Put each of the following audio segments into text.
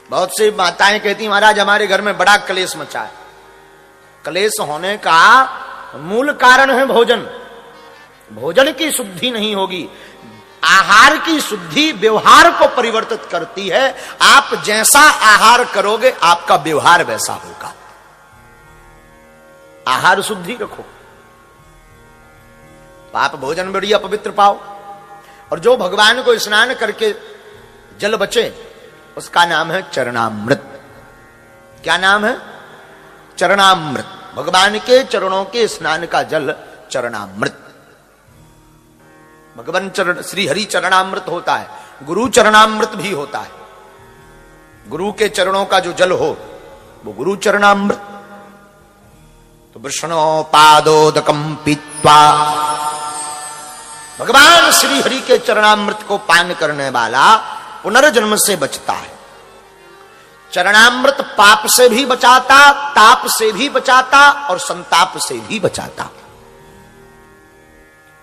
बहुत सी माताएं कहती महाराज हमारे घर में बड़ा कलेश मचा है। कलेश होने का मूल कारण है भोजन। भोजन की शुद्धि नहीं होगी। आहार की शुद्धि व्यवहार को परिवर्तित करती है। आप जैसा आहार करोगे आपका व्यवहार वैसा होगा। आहार शुद्धि रखो, आप भोजन बढ़िया पवित्र पाओ। और जो भगवान को स्नान करके जल बचे उसका नाम है चरणामृत। क्या नाम है? चरणामृत। भगवान के चरणों के स्नान का जल चरणामृत। भगवान चरण श्री हरि चरणामृत होता है, गुरु चरणामृत भी होता है। गुरु के चरणों का जो जल हो वो गुरु चरणामृत। तो वृषणो पादोदकम पीत्वा, भगवान श्री हरि के चरणामृत को पान करने वाला पुनर्जन्म से बचता है। चरणामृत पाप से भी बचाता, ताप से भी बचाता और संताप से भी बचाता।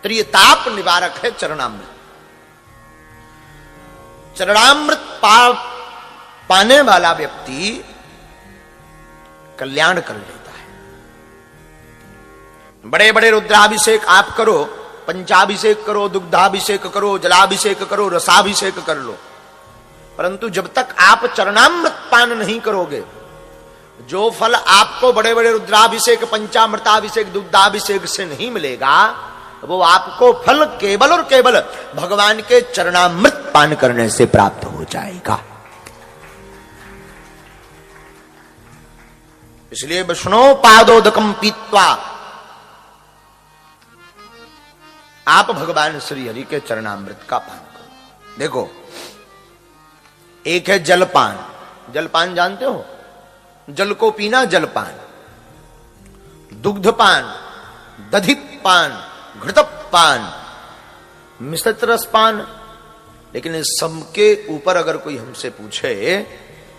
तो ये ताप निवारक है चरणामृत। चरणामृत पाने वाला व्यक्ति कल्याण कर लेता है। बड़े बड़े रुद्राभिषेक आप करो, पंचाभिषेक करो, दुग्धाभिषेक करो, जलाभिषेक करो, रसाभिषेक कर लो, परंतु जब तक आप चरणामृत पान नहीं करोगे, जो फल आपको बड़े बड़े रुद्राभिषेक, पंचामृताभिषेक, दुग्धाभिषेक से नहीं मिलेगा, वो आपको फल केवल और केवल भगवान के चरणामृत पान करने से प्राप्त हो जाएगा। इसलिए विष्णु पादोदकम पीत्वा, आप भगवान श्री हरि के चरणामृत का पान करो। देखो, एक है जलपान। जलपान जानते हो? जल को पीना जलपान। दुग्धपान, दधिपान, घृतपान, मिश्रित रसपान। लेकिन इस सबके ऊपर अगर कोई हमसे पूछे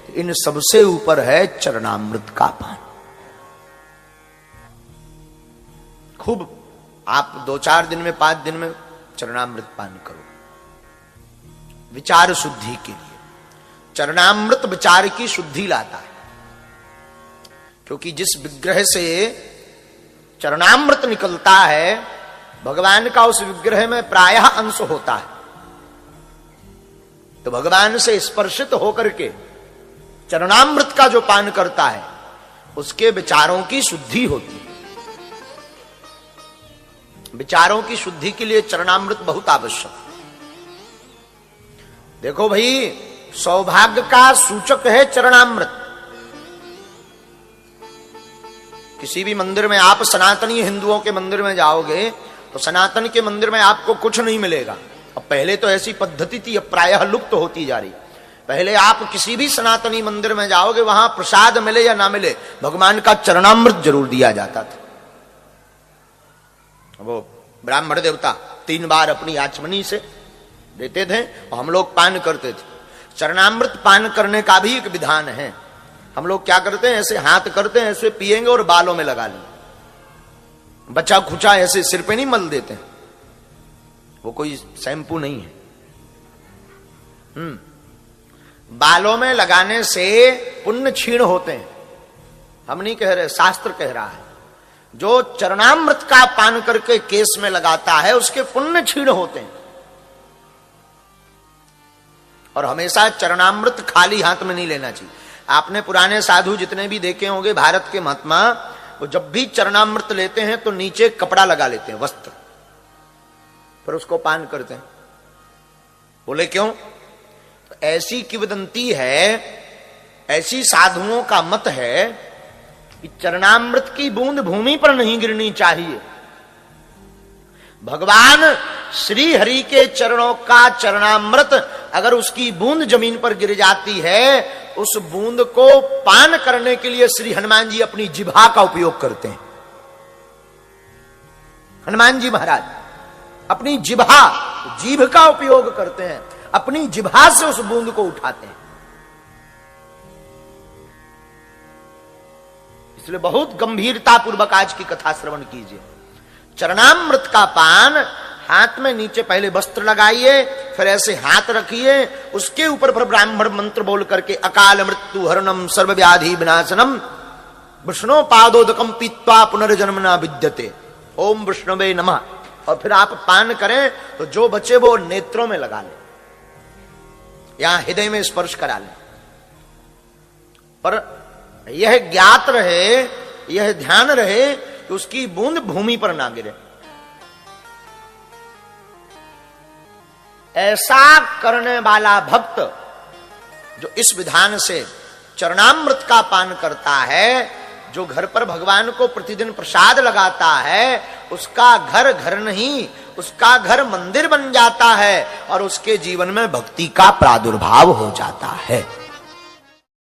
तो इन सबसे ऊपर है चरणामृत का पान। खूब आप 2-4 दिन में, 5 दिन में चरणामृत पान करो, विचार शुद्धि के लिए। चरणामृत विचार की शुद्धि लाता है, क्योंकि जिस विग्रह से चरणामृत निकलता है भगवान का उस विग्रह में प्रायः अंश होता है। तो भगवान से स्पर्शित होकर के चरणामृत का जो पान करता है उसके विचारों की शुद्धि होती है। विचारों की शुद्धि के लिए चरणामृत बहुत आवश्यक है। देखो भाई, सौभाग्य का सूचक है चरणामृत। किसी भी मंदिर में आप सनातनी हिंदुओं के मंदिर में जाओगे तो सनातन के मंदिर में आपको कुछ नहीं मिलेगा। अब पहले तो ऐसी पद्धति थी, अब प्रायः लुप्त होती जा रही। पहले आप किसी भी सनातनी मंदिर में जाओगे, वहां प्रसाद मिले या ना मिले, भगवान का चरणामृत जरूर दिया जाता था। वो ब्राह्मण देवता 3 बार अपनी आचमनी से देते थे और हम लोग पान करते थे। चरणामृत पान करने का भी एक विधान है। हम लोग क्या करते हैं, ऐसे हाथ करते हैं, ऐसे पिएंगे और बालों में लगा लेंगे। बचा खुचा ऐसे सिर पे नहीं मल देते हैं, वो कोई शैम्पू नहीं है। बालों में लगाने से पुण्य क्षीण होते हैं। हम नहीं कह रहे, शास्त्र कह रहा है। जो चरणामृत का पान करके केस में लगाता है उसके पुण्य क्षीण होते हैं। और हमेशा चरणामृत खाली हाथ में नहीं लेना चाहिए। आपने पुराने साधु जितने भी देखे होंगे भारत के महात्मा, वो जब भी चरणामृत लेते हैं तो नीचे कपड़ा लगा लेते हैं, वस्त्र, फिर उसको पान करते हैं। बोले क्यों? तो ऐसी किंवदंती है, ऐसी साधुओं का मत है कि चरणामृत की बूंद भूमि पर नहीं गिरनी चाहिए। भगवान श्री हरि के चरणों का चरणामृत अगर उसकी बूंद जमीन पर गिर जाती है, उस बूंद को पान करने के लिए श्री हनुमान जी अपनी जिह्वा का उपयोग करते हैं। हनुमान जी महाराज अपनी जिह्वा, जीभ का उपयोग करते हैं, अपनी जिह्वा से उस बूंद को उठाते हैं। इसलिए बहुत गंभीरता पूर्वक आज की कथा श्रवण कीजिए। चरणामृत का पान, हाथ में नीचे पहले वस्त्र लगाइए, फिर ऐसे हाथ रखिए, उसके ऊपर फिर ब्राह्मण मंत्र बोल करके अकाल मृत्यु हरणम सर्व व्याधि विनाशनम विष्णु पादोदकम पीत्वा पुनर्जन्म न विद्यते ओम विष्णवे नमः। और फिर आप पान करें तो जो बचे वो नेत्रों में लगा ले, यहां हृदय में स्पर्श करा ले। पर यह ज्ञात रहे, यह ध्यान रहे कि उसकी बूंद भूमि पर ना गिरे। ऐसा करने वाला भक्त जो इस विधान से चरणामृत का पान करता है, जो घर पर भगवान को प्रतिदिन प्रसाद लगाता है, उसका घर घर नहीं, उसका घर मंदिर बन जाता है और उसके जीवन में भक्ति का प्रादुर्भाव हो जाता है।